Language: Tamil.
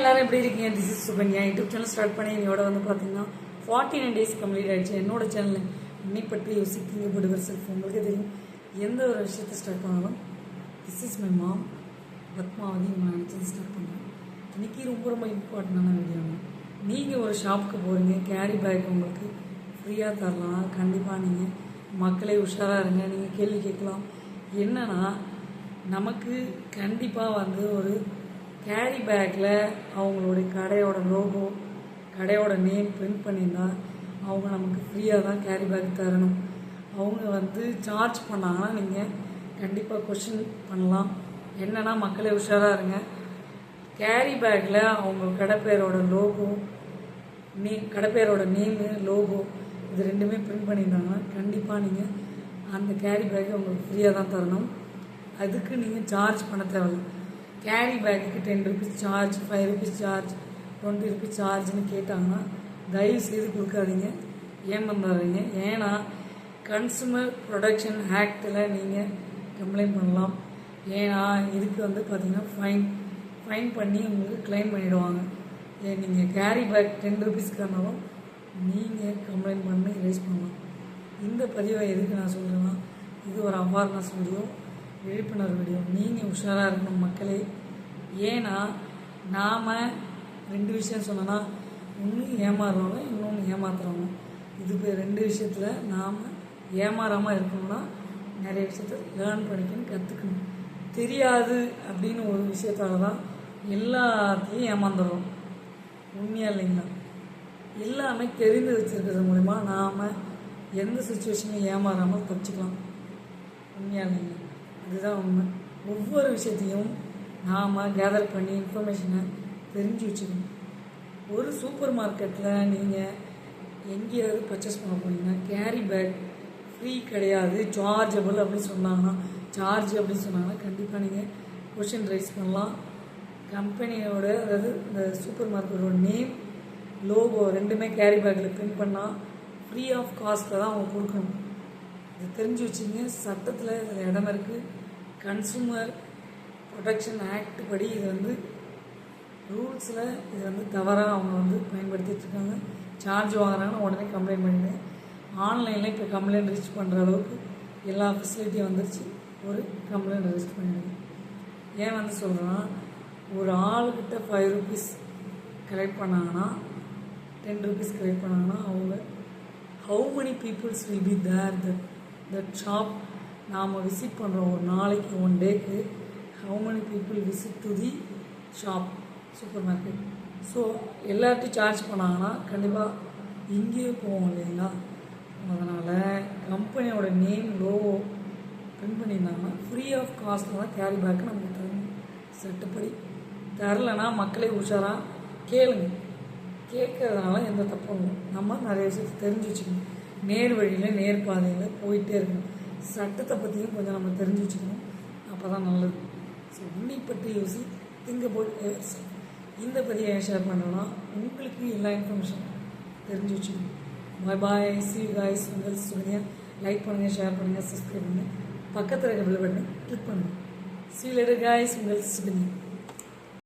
எல்லாரும் எப்படி இருக்கீங்க? This is Sukanya. YouTube channel start பண்ணி என்னோட பார்த்தீங்கன்னா 49 days கம்ப்ளீட் ஆகிடுச்சு. என்னோட சேனலில் என்னை பற்றி யோசிக்கிங்க படுவர் செல்ஃப் உங்களுக்கு தெரியும். எந்த ஒரு விஷயத்தை ஸ்டார்ட் பண்ணாலும் this is my mom Padmavathi உங்களை நினச்சது ஸ்டார்ட் பண்ணுறேன். இன்றைக்கி ரொம்ப இம்பார்ட்டண்டான வீடியோ. நீங்கள் ஒரு ஷாப்புக்கு போகிறீங்க, கேரி பேக் உங்களுக்கு ஃப்ரீயாக தரலாம். கண்டிப்பாக நீங்கள் மக்களே உஷாராக இருங்க. நீங்கள் கேள்வி கேட்கலாம். என்னன்னா நமக்கு கண்டிப்பாக ஒரு கேரி பேக்கில் அவங்களுடைய கடையோட லோகோ, கடையோட நேம் பிரிண்ட் பண்ணியிருந்தா அவங்க நமக்கு ஃப்ரீயாக தான் கேரி பேக் தரணும். அவங்க சார்ஜ் பண்ணாங்கன்னா நீங்கள் கண்டிப்பாக கொஷின் பண்ணலாம். என்னென்னா மக்களே உஷாராக இருங்க. கேரி பேக்கில் அவங்க கடைப்பேரோட லோகோ, கடைப்பேரோட நேமு, லோகோ இது ரெண்டுமே பிரிண்ட் பண்ணியிருந்தாங்கன்னா கண்டிப்பாக நீங்கள் அந்த கேரி பேக்கை உங்களுக்கு ஃப்ரீயாக தான் தரணும். அதுக்கு நீங்கள் சார்ஜ் பண்ண தேவையில்லை. கேரி பேக்குக்கு 10 rupees charge, 5 rupees charge, 20 rupees சார்ஜ்னு கேட்டாங்கன்னா தயவு செய்து கொடுக்காதீங்க, ஏமாந்தாதீங்க. ஏன்னா கன்சூமர் ப்ரொடக்ஷன் ஆக்டில் நீங்கள் கம்ப்ளைண்ட் பண்ணலாம். ஏன்னா இதுக்கு பார்த்தீங்கன்னா ஃபைன் பண்ணி உங்களுக்கு கிளைம் பண்ணிவிடுவாங்க. நீங்கள் கேரி பேக் 10 rupeesக்கானாலும் நீங்கள் கம்ப்ளைண்ட் பண்ணி ரைஸ் பண்ணலாம். இந்த பதிவை எதுக்கு நான் சொல்கிறேன்னா, இது ஒரு அவேர்னஸ் வீடியோ, விழிப்புணர்வு வீடியோ. நீங்கள் உஷாராக இருக்கணும் மக்களே. ஏன்னா நாம் 2 விஷயம் சொன்னோன்னா, ஒன்று ஏமாறுறவங்க, இன்னொன்று ஏமாத்துறவங்க. இதுக்கு 2 விஷயத்தில் நாம் ஏமாறாமல் இருக்கணும்னா நிறைய விஷயத்த லேர்ன் பண்ணிக்கணும், கற்றுக்கணும். தெரியாது அப்படின்னு ஒரு விஷயத்தால் தான் எல்லாத்தையும் ஏமாந்துடுறோம். உண்மையாக இல்லைங்களா? எல்லாமே தெரிந்து வச்சுருக்கிறது மூலிமா நாம் எந்த சுச்சுவேஷனையும் ஏமாறாமல் தப்பிச்சுக்கலாம். உண்மையாக இல்லைங்களா? அதுதான் உண்மை. ஒவ்வொரு விஷயத்தையும் நாம் கேதர் பண்ணி இன்ஃபர்மேஷனை தெரிஞ்சு வச்சுக்கணும். ஒரு சூப்பர் மார்க்கெட்டில் நீங்கள் எங்கேயாவது பர்ச்சேஸ் பண்ண போனீங்கன்னா கேரி பேக் ஃப்ரீ கிடையாது, சார்ஜபிள் அப்படின்னு சொன்னாங்கன்னா கண்டிப்பாக நீங்கள் கொஷின் ரைஸ் பண்ணலாம். கம்பெனியோட, அதாவது இந்த சூப்பர் மார்க்கெட்டோட நேம், லோகோ ரெண்டுமே கேரி பேக்கில் பிரிண்ட் பண்ணால் ஃப்ரீ ஆஃப் காஸ்ட்டில் தான் அவங்க கொடுக்கணும். இது தெரிஞ்சு வச்சுங்க. சட்டத்தில் இதில் இடம் இருக்குது. கன்சூமர் ப்ரொடக்ஷன் ஆக்ட் படி இது ரூல்ஸில் இது தவறாக அவங்க பயன்படுத்திகிட்ருக்காங்க. சார்ஜ் வாங்குறாங்கன்னா உடனே கம்ப்ளைண்ட் பண்ணிவிடுங்க. ஆன்லைனில் இப்போ கம்ப்ளைண்ட் ரிஜிஸ்டர் பண்ணுற அளவுக்கு எல்லா ஃபெசிலிட்டியும் வந்துருச்சு. ஒரு கம்ப்ளைண்ட் ரிஜிஸ்டர் பண்ணிவிடுங்க. ஏன் சொல்கிறேன்னா, ஒரு ஆளுக்கிட்ட 5 rupees கலெக்ட் பண்ணாங்கன்னா, 10 rupees கலெக்ட் பண்ணாங்கன்னா அவங்க how many peoples will be there that shop. நாம் விசிட் பண்ணுறோம் ஒரு நாளைக்கு, 1 டேக்கு how many people visit to the shop, supermarket. So எல்லார்ட்டையும் சார்ஜ் பண்ணாங்கன்னா கண்டிப்பாக இங்கேயும் போவோம் இல்லைங்களா? அதனால் கம்பெனியோட நேம், லோகோ பிரிண்ட் பண்ணியிருந்தாங்கன்னா ஃப்ரீ ஆஃப் காஸ்ட்டில் தான் கேரி பேக்கு நமக்கு தரணும். சட்டப்படி தரலைன்னா மக்களே உஷாராக கேளுங்க. கேட்கறதுனால எந்த தப்பும் இல்லை. நம்ம நிறைய விஷயத்தை தெரிஞ்சு வச்சுக்கணும். நேர் வழியில், நேர் பாதையில் போயிட்டே இருக்கணும். சட்டத்தை பற்றியும் கொஞ்சம் நம்ம தெரிஞ்சு வச்சுக்கணும். அப்போ தான் நல்லது. ஸோ உன்னை பற்றி யோசி, திங்க் அபவுட் எவர்செல்ஃப். இந்த பதிவை ஷேர் பண்ணுறோன்னா உங்களுக்கு எல்லா இன்ஃபர்மேஷன் தெரிஞ்சு வச்சுக்கணும். பாய். See you guys. உங்கள் சுகன்யா. லைக் பண்ணுங்கள், ஷேர் பண்ணுங்கள், சப்ஸ்கிரைப் பண்ணுங்கள், பக்கத்தில் இருக்க பெல் பட்டனை கிளிக் பண்ணுங்கள். See you later guys. உங்கள் சுகன்யா.